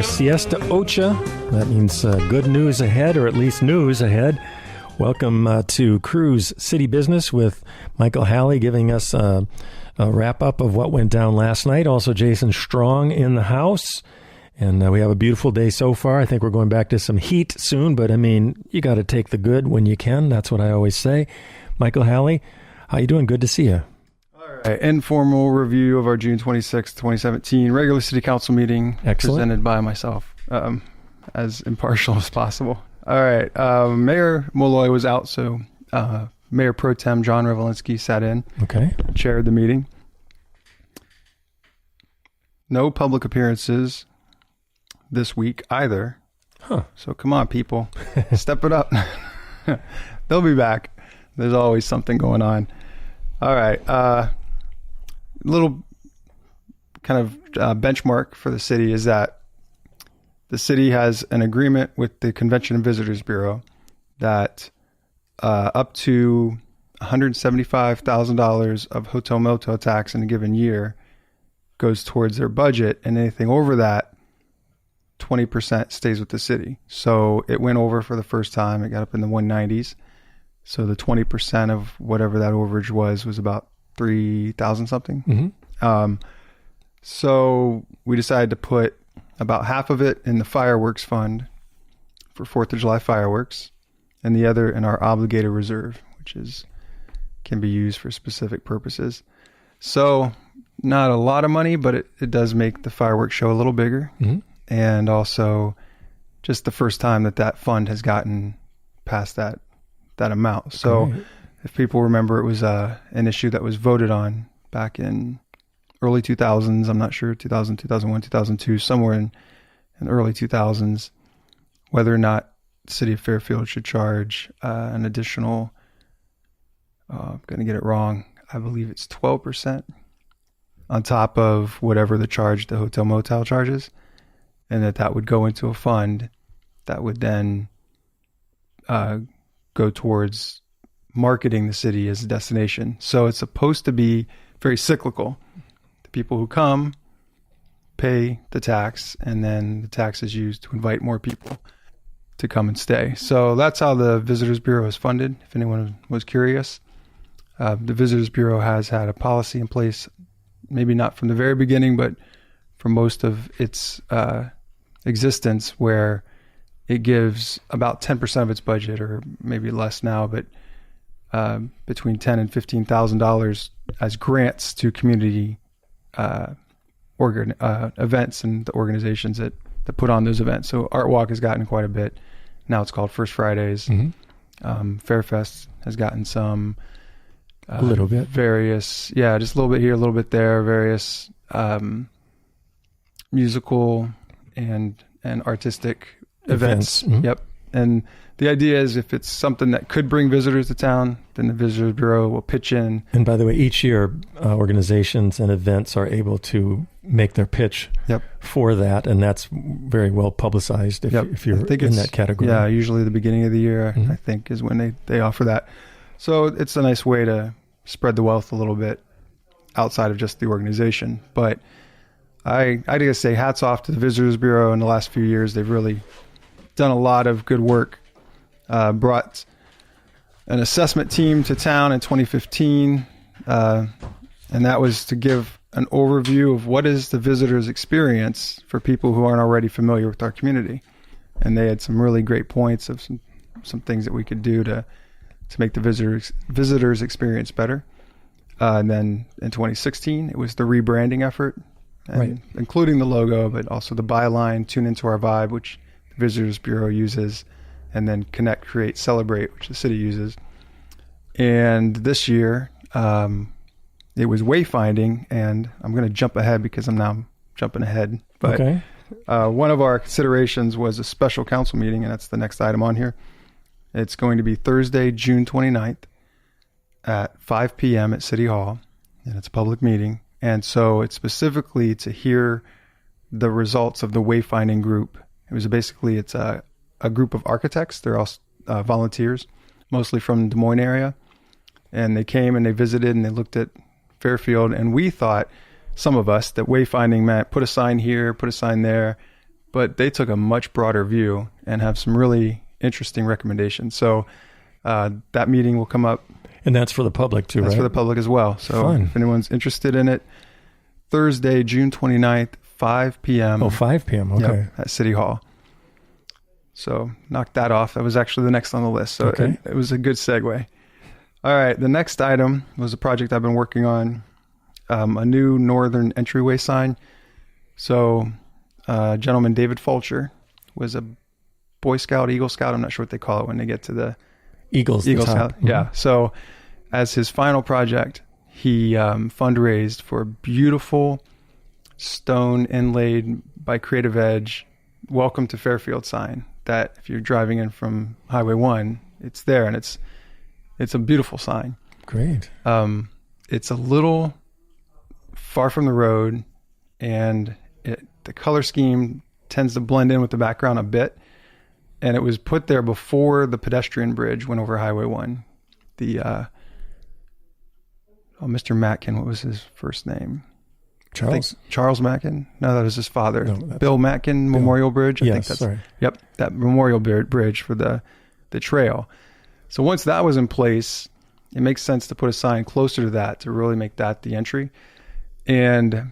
Siesta Ocha. That means good news ahead, or at least news ahead. Welcome to KRUU's City Business with Michael Halley giving us a wrap-up of what went down last night. Also, Jason Strong in the house. And we have a beautiful day so far. I think we're going back to some heat soon, but I mean, you got to take the good when you can. That's what I always say. Michael Halley, how you doing? Good to see you. Informal review of our June 26, 2017 regular city council meeting. Excellent. Presented by myself, as impartial as possible. All right. Mayor Molloy was out, so Mayor Pro Tem John Revelinsky sat in. Okay. Chaired the meeting. No public appearances this week either. Huh. So come on, people. Step it up. They'll be back. There's always something going on. All right. Little kind of benchmark for the city is that the city has an agreement with the Convention and Visitors Bureau that up to $175,000 of hotel motel tax in a given year goes towards their budget, and anything over that, 20% stays with the city. So it went over for the first time. It got up in the 190s. So the 20% of whatever that overage was about 3,000 something. Mm-hmm. So we decided to put about half of it in the fireworks fund for 4th of July fireworks, and the other in our obligated reserve, which can be used for specific purposes. So not a lot of money, but it does make the fireworks show a little bigger. Mm-hmm. And also just the first time that fund has gotten past that amount. So Great. If people remember, it was an issue that was voted on back in early 2000s. I'm not sure, 2000, 2001, 2002, somewhere in the early 2000s, whether or not the city of Fairfield should charge an additional, I'm going to get it wrong, I believe it's 12% on top of whatever the hotel motel charges, and that would go into a fund that would then go towards marketing the city as a destination. So it's supposed to be very cyclical. The people who come pay the tax, and then the tax is used to invite more people to come and stay. So that's how the Visitors Bureau is funded, if anyone was curious. The Visitors Bureau has had a policy in place, maybe not from the very beginning, but for most of its existence, where it gives about 10% of its budget, or maybe less now, but between $10,000 and $15,000 as grants to community events and the organizations that put on those events. So Art Walk has gotten quite a bit. Now it's called First Fridays. Mm-hmm. Fairfest has gotten some. A little bit. Various, just a little bit here, a little bit there. Various musical and artistic events. Mm-hmm. Yep. And the idea is, if it's something that could bring visitors to town, then the Visitors Bureau will pitch in. And by the way, each year organizations and events are able to make their pitch for that, and that's very well publicized if you're in that category. Yeah, usually the beginning of the year, mm-hmm. I think, is when they offer that. So it's a nice way to spread the wealth a little bit outside of just the organization. But I gotta say, hats off to the Visitors Bureau. In the last few years, they've really done a lot of good work. Brought an assessment team to town in 2015, and that was to give an overview of what is the visitors' experience for people who aren't already familiar with our community. And they had some really great points of some things that we could do to make the visitors' experience better. And then in 2016, it was the rebranding effort, and including the logo, but also the byline, Tune Into Our Vibe, which the Visitors Bureau uses, and then Connect, Create, Celebrate, which the city uses. And this year, it was wayfinding, and I'm going to jump ahead because I'm now jumping ahead. But one of our considerations was a special council meeting, and that's the next item on here. It's going to be Thursday, June 29th at 5 p.m. at City Hall, and it's a public meeting. And so it's specifically to hear the results of the wayfinding group. It's a group of architects. They're all volunteers, mostly from the Des Moines area. And they came and they visited and they looked at Fairfield. And we thought, some of us, that wayfinding meant put a sign here, put a sign there, but they took a much broader view and have some really interesting recommendations. So that meeting will come up. And that's for the public too, That's right? for the public as well. So Fun. if anyone's interested in it, Thursday, June 29th, 5 p.m. Oh, 5 p.m. Okay. Yep, at City Hall. So knock that off. That was actually the next on the list. So Okay. it was a good segue. All right. The next item was a project I've been working on, a new northern entryway sign. So gentleman, David Fulcher, was a Boy Scout, Eagle Scout. I'm not sure what they call it when they get to the Eagle Scout. Mm-hmm. Yeah. So as his final project, he fundraised for a beautiful stone inlaid by Creative Edge, "Welcome to Fairfield" sign that if you're driving in from Highway 1, it's there, and it's a beautiful sign. Great. It's a little far from the road, and the color scheme tends to blend in with the background a bit, and it was put there before the pedestrian bridge went over Highway 1. Mr. Matkin, what was his first name? Charles? Charles Matkin? No, that was his father. No, Bill Matkin Memorial Bridge. I think Yes, that's sorry. Yep, that Memorial Bridge for the trail. So once that was in place, it makes sense to put a sign closer to that to really make that the entry. And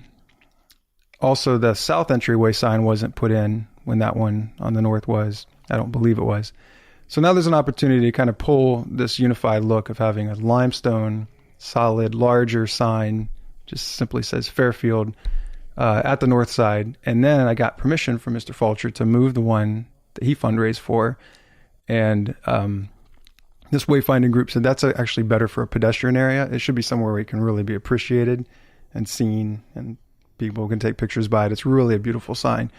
also the south entryway sign wasn't put in when that one on the north was. I don't believe it was. So now there's an opportunity to kind of pull this unified look of having a limestone, solid, larger sign, just simply says Fairfield, at the north side. And then I got permission from Mr. Fulcher to move the one that he fundraised for. And this wayfinding group said that's actually better for a pedestrian area. It should be somewhere where it can really be appreciated and seen, and people can take pictures by it. It's really a beautiful sign.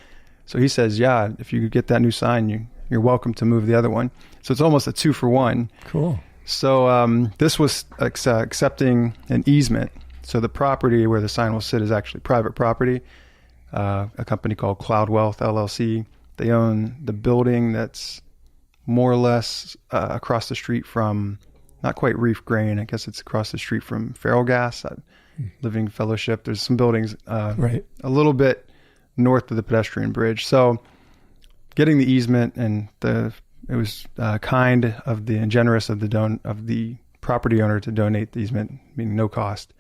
So he says, yeah, if you could get that new sign, you're welcome to move the other one. So it's almost a 2-for-1. Cool. So this was accepting an easement. So the property where the sign will sit is actually private property. A company called Cloud Wealth LLC. They own the building that's more or less across the street from, not quite Reef Grain. I guess it's across the street from Feral Gas, Living Fellowship. There's some buildings Right. a little bit north of the pedestrian bridge. So getting the easement, and it was kind of the and generous of the property owner to donate the easement, meaning no cost.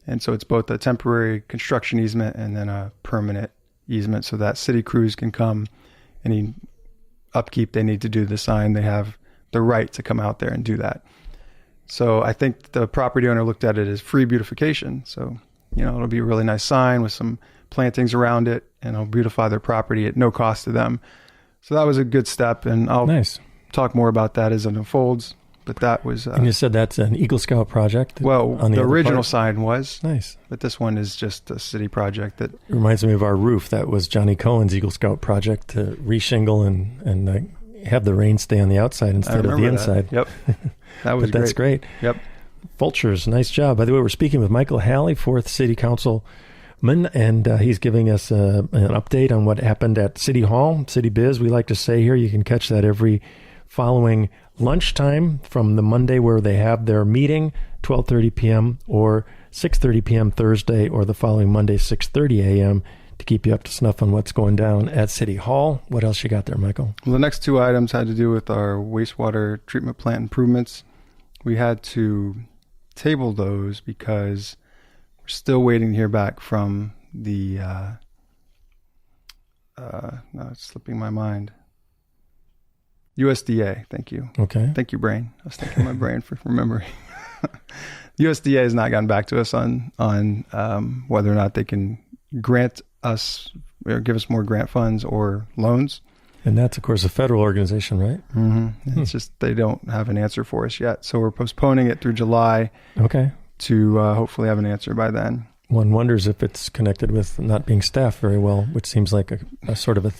And so it's both a temporary construction easement and then a permanent easement, so that city crews can come, any upkeep they need to do the sign, they have the right to come out there and do that. So I think the property owner looked at it as free beautification. So, it'll be a really nice sign with some plantings around it, and it'll beautify their property at no cost to them. So that was a good step, and I'll talk more about that as it unfolds. But that was... and you said that's an Eagle Scout project? Well, on the original part? sign was. Nice. But this one is just a city project that... It reminds me of our roof. That was Johnny Cohen's Eagle Scout project to reshingle and have the rain stay on the outside instead of the inside. Yep. That was but that's great. Yep. Fulchers, nice job. By the way, we're speaking with Michael Halley, 4th City Councilman, and he's giving us an update on what happened at City Hall, City Biz. We like to say here, you can catch that every following lunchtime from the Monday where they have their meeting, 12:30 p.m. or 6:30 p.m. Thursday, or the following Monday, 6:30 a.m. to keep you up to snuff on what's going down at City Hall. What else you got there, Michael? Well, the next two items had to do with our wastewater treatment plant improvements. We had to table those because we're still waiting to hear back from the, no, it's slipping my mind. USDA, thank you. Okay. Thank you, brain. I was thanking my brain for remembering. USDA has not gotten back to us on whether or not they can grant us or give us more grant funds or loans. And that's, of course, a federal organization, right? Mm-hmm. It's just they don't have an answer for us yet. So we're postponing it through July to hopefully have an answer by then. One wonders if it's connected with not being staffed very well, which seems like a sort of a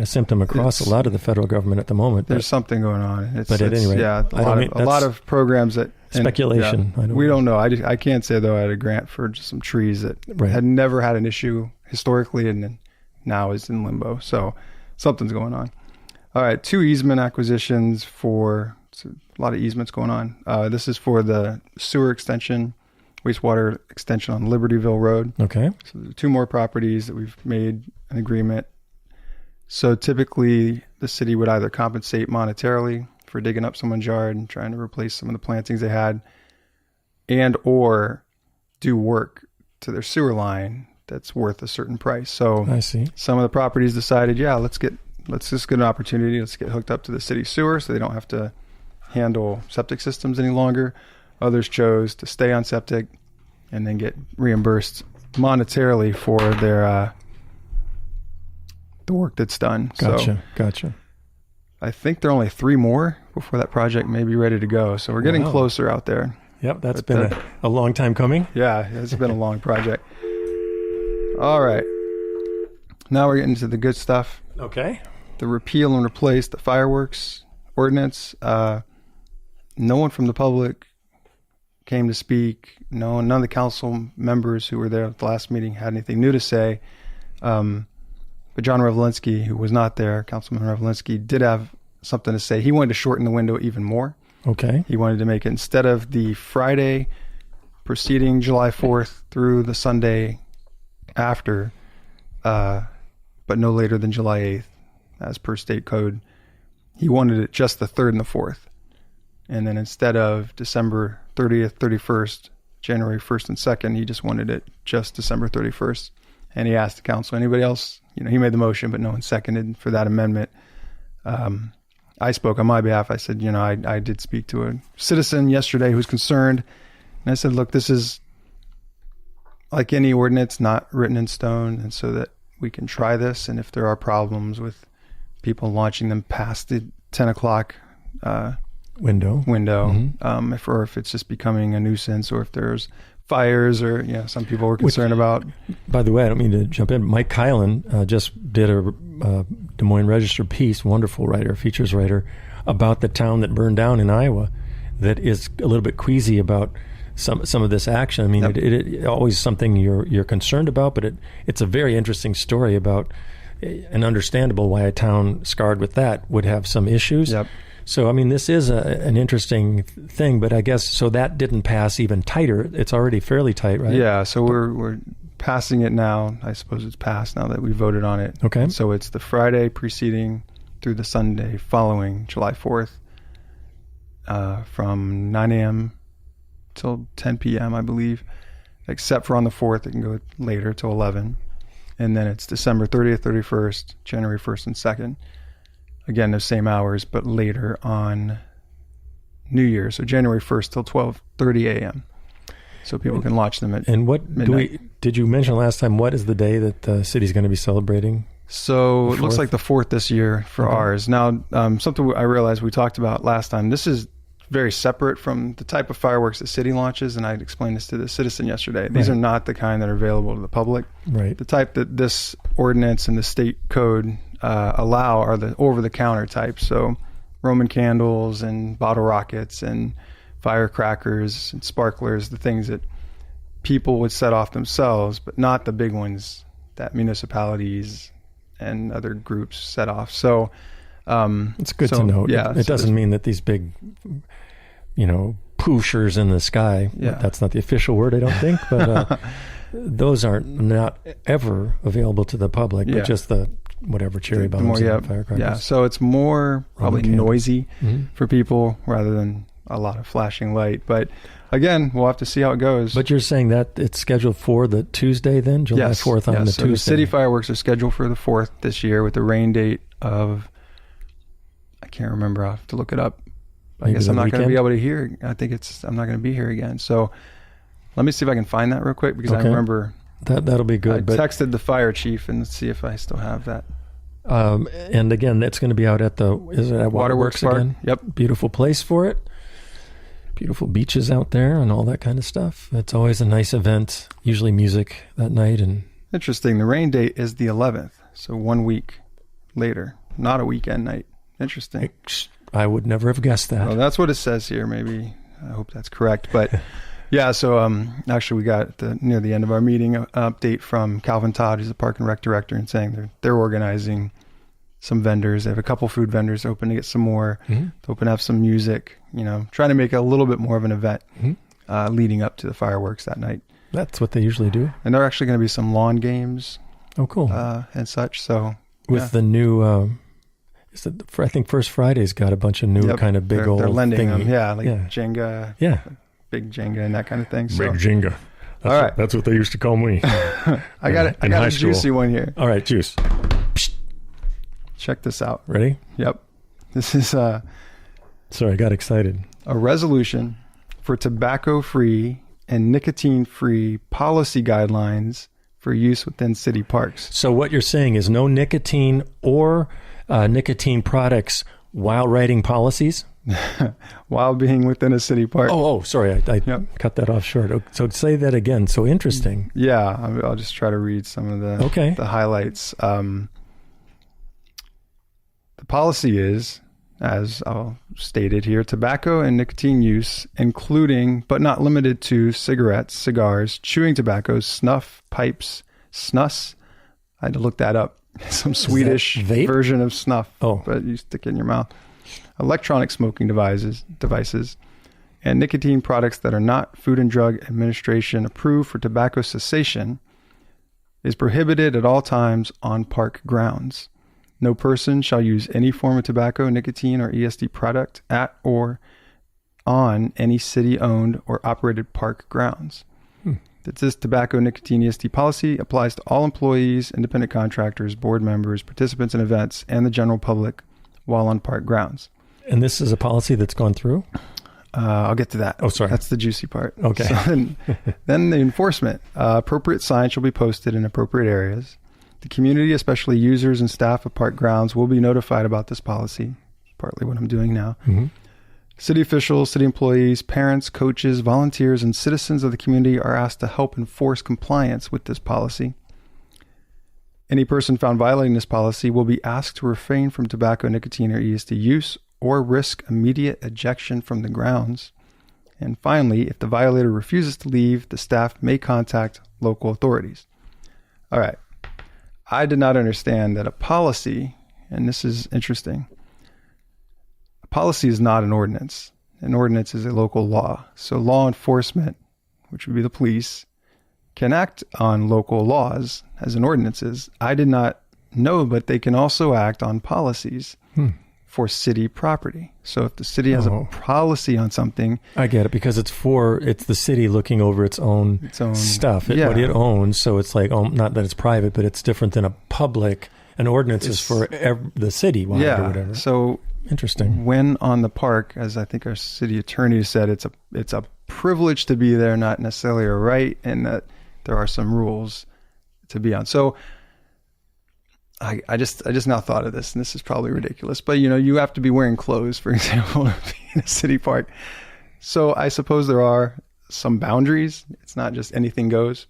symptom across a lot of the federal government at the moment. There's something going on. But at any rate, a lot of programs that... Speculation. We don't know. I can't say, though, I had a grant for just some trees that had never had an issue historically and now is in limbo. So something's going on. All right, 2 easement acquisitions for... a lot of easements going on. This is for the sewer extension, wastewater extension on Libertyville Road. Okay. So there's 2 more properties that we've made an agreement So typically the city would either compensate monetarily for digging up someone's yard and trying to replace some of the plantings they had, and or do work to their sewer line that's worth a certain price. So I see. Some of the properties decided, let's just get an opportunity. Let's get hooked up to the city sewer so they don't have to handle septic systems any longer. Others chose to stay on septic and then get reimbursed monetarily for their the work that's done. Gotcha. I think there are only 3 more before that project may be ready to go. So we're getting closer out there. Yep, that's been a long time coming. Yeah, it's been a long project. All right. Now we're getting to the good stuff. Okay. The repeal and replace the fireworks ordinance. No one from the public came to speak. None of the council members who were there at the last meeting had anything new to say. But John Revelinsky, who was not there, Councilman Revelinsky, did have something to say. He wanted to shorten the window even more. Okay. He wanted to make it, instead of the Friday preceding July 4th through the Sunday after, but no later than July 8th, as per state code, he wanted it just the 3rd and the 4th. And then instead of December 30th, 31st, January 1st and 2nd, he just wanted it just December 31st. And he asked the council, anybody else? He made the motion, but no one seconded for that amendment. I spoke on my behalf. I said, I did speak to a citizen yesterday who was concerned. And I said, look, this is like any ordinance, not written in stone. And so that we can try this. And if there are problems with people launching them past the 10 o'clock window, mm-hmm. If it's just becoming a nuisance, or if there's fires, or some people were concerned about. By the way, I don't mean to jump in. Mike Kylan just did a Des Moines Register piece, wonderful writer, features writer, about the town that burned down in Iowa, that is a little bit queasy about some of this action. I mean, yep. it always something you're concerned about, but it's a very interesting story about, and understandable why a town scarred with that would have some issues. Yep. So, I mean, this is an interesting thing, but I guess, so that didn't pass even tighter. It's already fairly tight, right? Yeah, so we're passing it now. I suppose it's passed now that we voted on it. Okay. And so it's the Friday preceding through the Sunday following July 4th, from 9 a.m. till 10 p.m., I believe, except for on the 4th, it can go later till 11. And then it's December 30th, 31st, January 1st, and 2nd. Again, the same hours, but later on New Year. So January 1st till 12:30 a.m. So people can launch them at midnight. Did you mention last time, what is the day that the city's going to be celebrating? So it looks like the 4th this year for ours. Now, something I realized we talked about last time, this is very separate from the type of fireworks the city launches, and I explained this to the citizen yesterday. These are not the kind that are available to the public. Right. The type that this ordinance and the state code allow are the over-the-counter types. So Roman candles and bottle rockets and firecrackers and sparklers, the things that people would set off themselves, but not the big ones that municipalities and other groups set off. So it's good to note. Yeah, it doesn't mean that these big, pooshers in the sky, that's not the official word, I don't think, but those are not ever available to the public, but just the whatever cherry bombs and firecrackers. Yeah, so it's more probably noisy for people rather than a lot of flashing light. But again, we'll have to see how it goes. But you're saying that it's scheduled for the Tuesday then, July 4th on the Tuesday? The city fireworks are scheduled for the 4th this year with the rain date of, I can't remember, I'll have to look it up. I guess I'm not going to be able to hear. I'm not going to be here again. So let me see if I can find that real quick, because I remember that'll be good. I texted the fire chief and see if I still have that. And again, that's going to be out at Waterworks Park again? Yep. Beautiful place for it. Beautiful beaches out there and all that kind of stuff. It's always a nice event, usually music that night. And interesting. The rain date is the 11th. So 1 week later, not a weekend night. Interesting. I would never have guessed that. Well, that's what it says here. Maybe, I hope that's correct. But yeah, so actually we got near the end of our meeting an update from Calvin Todd, who's the Park and Rec director, and saying they're organizing some vendors. They have a couple food vendors open to get some more, to open to have some music, trying to make it a little bit more of an event leading up to the fireworks that night. That's what they usually do. And there are actually going to be some lawn games. Oh, cool. And such. So with the new. I think First Friday's got a bunch of new kind of big old. They're lending thingy. them, Jenga, big Jenga and that kind of thing. Big Jenga. All right, that's what they used to call me. I got a juicy one here. All right, juice. Check this out. Ready? Yep. This is Sorry, I got excited. A resolution for tobacco-free and nicotine-free policy guidelines for use within city parks. So what you're saying is no nicotine or nicotine products while writing policies? While being within a city park. Oh, sorry. I cut that off short. So say that again. So interesting. Yeah, I'll just try to read some of the highlights. The policy is, as I'll stated here, tobacco and nicotine use, including but not limited to cigarettes, cigars, chewing tobacco, snuff, pipes, snus. I had to look that up. Some Swedish version of snuff, but you stick it in your mouth. Electronic smoking devices, and nicotine products that are not Food and Drug Administration approved for tobacco cessation is prohibited at all times on park grounds. No person shall use any form of tobacco, nicotine, or ESD product at or on any city-owned or operated park grounds. This tobacco, nicotine, ESD policy applies to all employees, independent contractors, board members, participants in events, and the general public while on park grounds. And this is a policy that's gone through? I'll get to that. Oh, sorry. That's the juicy part. Okay. So then the enforcement. Appropriate signs shall be posted in appropriate areas. The community, especially users and staff of park grounds, will be notified about this policy. Partly what I'm doing now. Mm-hmm. City officials, city employees, parents, coaches, volunteers, and citizens of the community are asked to help enforce compliance with this policy. Any person found violating this policy will be asked to refrain from tobacco, nicotine, or ESD use or risk immediate ejection from the grounds. And finally, if the violator refuses to leave, the staff may contact local authorities. All right. I did not understand that a policy, and this is interesting, a policy is not an ordinance. An ordinance is a local law. So law enforcement, which would be the police, can act on local laws as an ordinances. I did not know, but they can also act on policies for city property. So if the city has a policy on something, I get it, because it's the city looking over its own stuff, what it owns. So it's like, not that it's private, but it's different than a public. An ordinance is for the city wide or whatever. So interesting. When on the park, as I think our city attorney said, it's a privilege to be there, not necessarily a right, and that there are some rules to be on. So I just now thought of this, and this is probably ridiculous, but you have to be wearing clothes, for example, to be in a city park. So I suppose there are some boundaries. It's not just anything goes.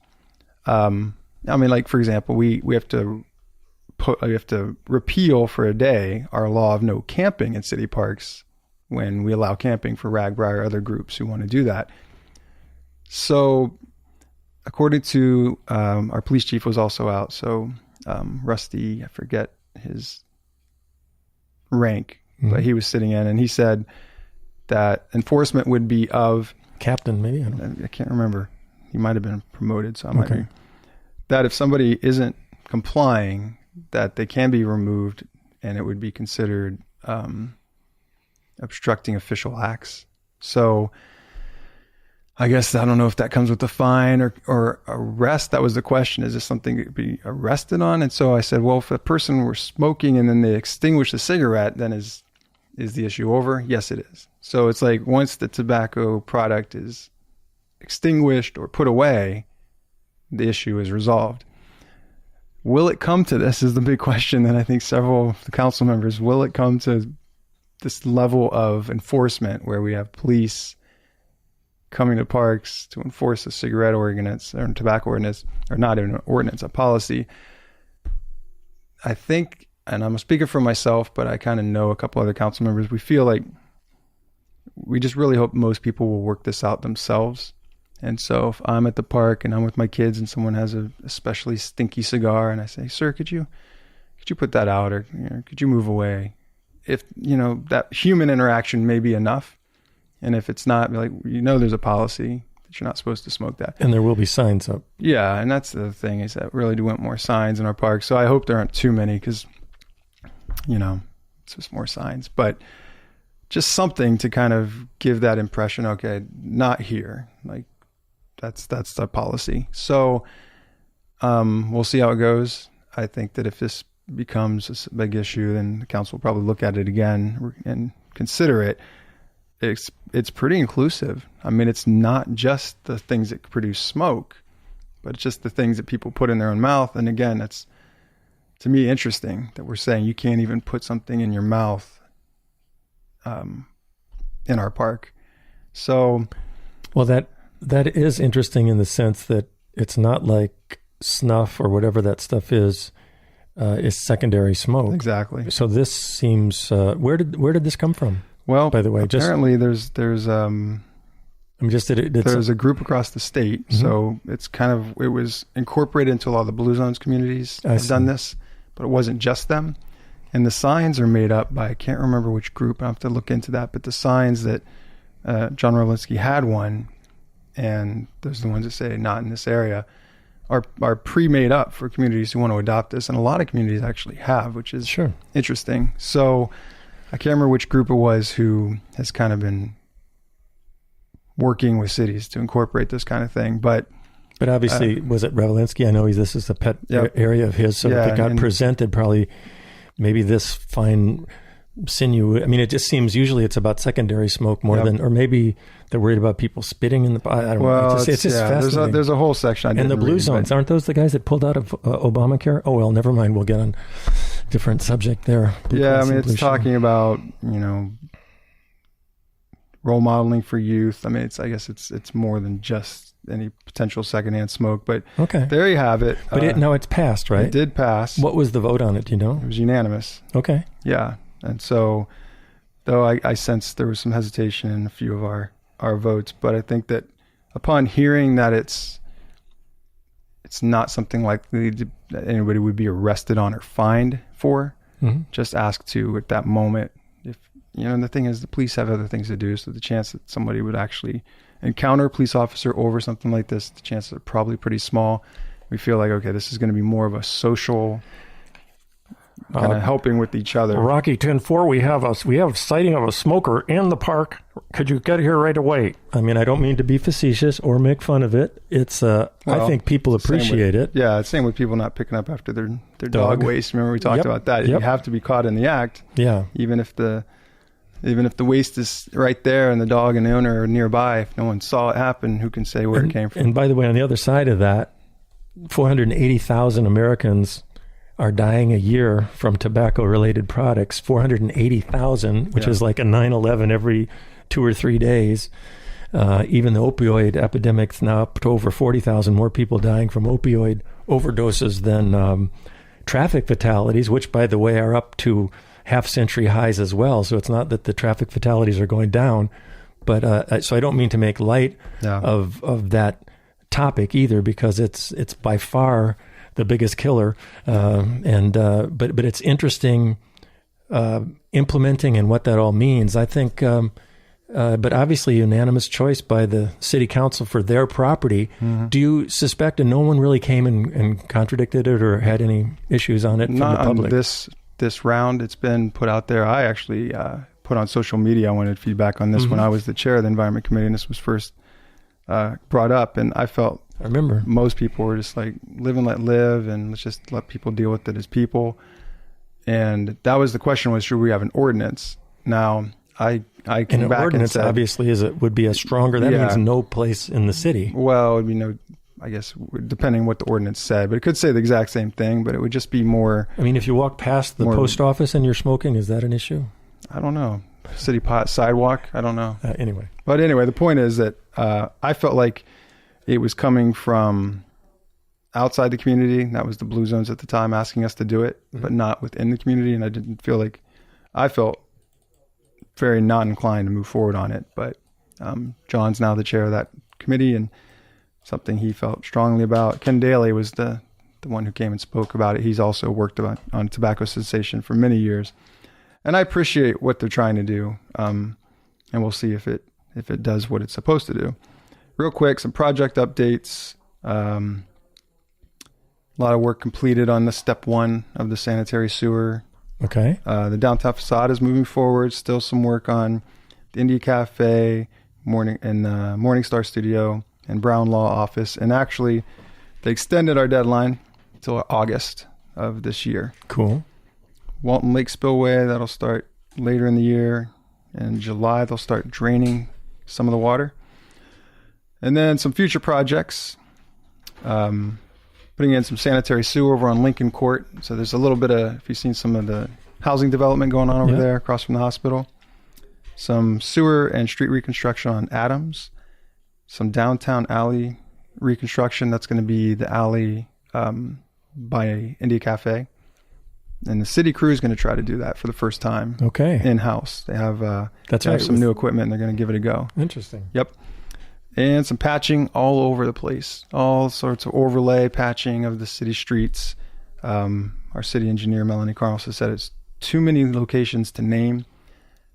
Like for example, we have to repeal for a day our law of no camping in city parks when we allow camping for RAGBRAI or other groups who want to do that. So according to our police chief was also out. So Rusty, I forget his rank, but he was sitting in, and he said that enforcement would be of captain, maybe. I can't remember. He might have been promoted, so I might be. That if somebody isn't complying, that they can be removed, and it would be considered obstructing official acts. So I guess I don't know if that comes with a fine or arrest. That was the question. Is this something to be arrested on? And so I said, well, if a person were smoking and then they extinguish the cigarette, then is the issue over? Yes, it is. So it's like once the tobacco product is extinguished or put away, the issue is resolved. Will it come to this is the big question that I think several of the council members, will it come to this level of enforcement where we have police coming to parks to enforce a cigarette ordinance or a tobacco ordinance, or not even an ordinance, a policy? I think, and I'm speaking for myself, but I kind of know a couple other council members, we feel like we just really hope most people will work this out themselves. And so if I'm at the park and I'm with my kids and someone has a especially stinky cigar and I say, sir, could you put that out, or could you move away? If, that human interaction may be enough. And if it's not, like, there's a policy that you're not supposed to smoke that. And there will be signs up. Yeah. And that's the thing, is that we really do want more signs in our parks. So I hope there aren't too many, because it's just more signs, but just something to kind of give that impression. Okay, not here. Like that's the policy. So we'll see how it goes. I think that if this becomes a big issue, then the council will probably look at it again and consider it. It's pretty inclusive. I mean, it's not just the things that produce smoke, but it's just the things that people put in their own mouth. And again, that's, to me, interesting that we're saying you can't even put something in your mouth in our park. So, well, that is interesting in the sense that it's not like snuff or whatever that stuff is secondary smoke. Exactly. So this seems where did this come from? Well, by the way, apparently there's there's a group across the state. Mm-hmm. So it was incorporated into a lot of the Blue Zones communities have done this, but it wasn't just them. And the signs are made up by, I can't remember which group, I have to look into that, but the signs that John Rowlinski had one, and those are the ones that say not in this area, are pre-made up for communities who want to adopt this. And a lot of communities actually have, which is interesting. So I can't remember which group it was who has kind of been working with cities to incorporate this kind of thing. But obviously, was it Rowlinski? I know this is a pet area of his. So if it got presented, probably maybe this fine sinew. I mean, it just seems usually it's about secondary smoke more than, or maybe they're worried about people spitting in the. I don't know. It's just fascinating. There's a whole section. And the Blue Zones, aren't those the guys that pulled out of Obamacare? Oh well, never mind. We'll get on different subject there. I mean, it's talking about role modeling for youth. I mean, I guess it's more than just any potential secondhand smoke. But there you have it. But it's passed, right? It did pass. What was the vote on it? Do you know? It was unanimous. Okay. Yeah. And so, though I sensed there was some hesitation in a few of our votes, but I think that upon hearing that it's not something likely that anybody would be arrested on or fined for, just ask to at that moment. If and the thing is, the police have other things to do, so the chance that somebody would actually encounter a police officer over something like this, the chances are probably pretty small. We feel like, okay, this is going to be more of a social kind of helping with each other. Rocky 10-4, we have sighting of a smoker in the park. Could you get here right away? I mean, I don't mean to be facetious or make fun of it. It's I think people appreciate it. Yeah, it's same with people not picking up after their dog waste. Remember we talked about that. You have to be caught in the act. Yeah. Even if the waste is right there and the dog and the owner are nearby, if no one saw it happen, who can say where it came from? And by the way, on the other side of that, 480,000 Americans are dying a year from tobacco-related products. 480,000, which is like a 9/11 every 2 or 3 days. Even the opioid epidemic's now up to over 40,000 more people dying from opioid overdoses than traffic fatalities, which, by the way, are up to half-century highs as well. So it's not that the traffic fatalities are going down, but so I don't mean to make light of that topic either, because it's by far the biggest killer, but it's interesting implementing and what that all means. I think, but obviously unanimous choice by the city council for their property. Mm-hmm. Do you suspect, and no one really came and contradicted it or had any issues on it from the public? Not on this round. It's been put out there. I actually put on social media. I wanted feedback on this when I was the chair of the Environment Committee, and this was first brought up, and I remember most people were just like, live and let live, and let's just let people deal with it as people. And that was the question: was should we have an ordinance? Now, I came back and said, obviously would be a stronger. That means no place in the city. Well, it would be no. I guess depending what the ordinance said, but it could say the exact same thing, but it would just be more. I mean, if you walk past the post office and you're smoking, is that an issue? I don't know. City pot sidewalk. I don't know. Anyway, the point is that I felt like it was coming from outside the community. That was the Blue Zones at the time asking us to do it, but not within the community. And I felt very not inclined to move forward on it. But John's now the chair of that committee, and something he felt strongly about. Ken Daly was the one who came and spoke about it. He's also worked on tobacco cessation for many years. And I appreciate what they're trying to do. And we'll see if it does what it's supposed to do. Real quick, some project updates. A lot of work completed on the step 1 of the sanitary sewer Okay. The downtown facade is moving forward. Still some work on the India Cafe, Morningstar Studio, and Brown Law Office. And actually, they extended our deadline till August of this year. Cool. Walton Lake Spillway, that'll start later in the year. In July, they'll start draining some of the water. And then some future projects, putting in some sanitary sewer over on Lincoln Court. So there's a little bit of, if you've seen some of the housing development going on over there across from the hospital. Some sewer and street reconstruction on Adams. Some downtown alley reconstruction. That's going to be the alley by India Cafe. And the city crew is going to try to do that for the first time. Okay. In-house. They have, some new equipment and they're going to give it a go. Interesting. Yep. And some patching all over the place. All sorts of overlay patching of the city streets. Our city engineer, Melanie Carlson, said it's too many locations to name.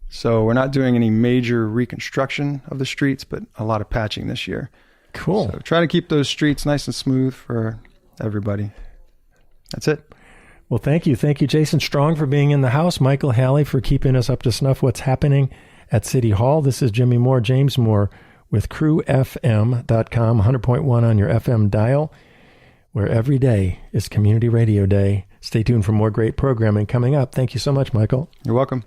So we're not doing any major reconstruction of the streets, but a lot of patching this year. Cool. So trying to keep those streets nice and smooth for everybody. That's it. Well, thank you. Thank you, Jason Strong, for being in the house. Michael Halley for keeping us up to snuff what's happening at City Hall. This is Jimmy Moore, James Moore, with KRUU-FM.com, 100.1 on your FM dial, where every day is Community Radio Day. Stay tuned for more great programming coming up. Thank you so much, Michael. You're welcome.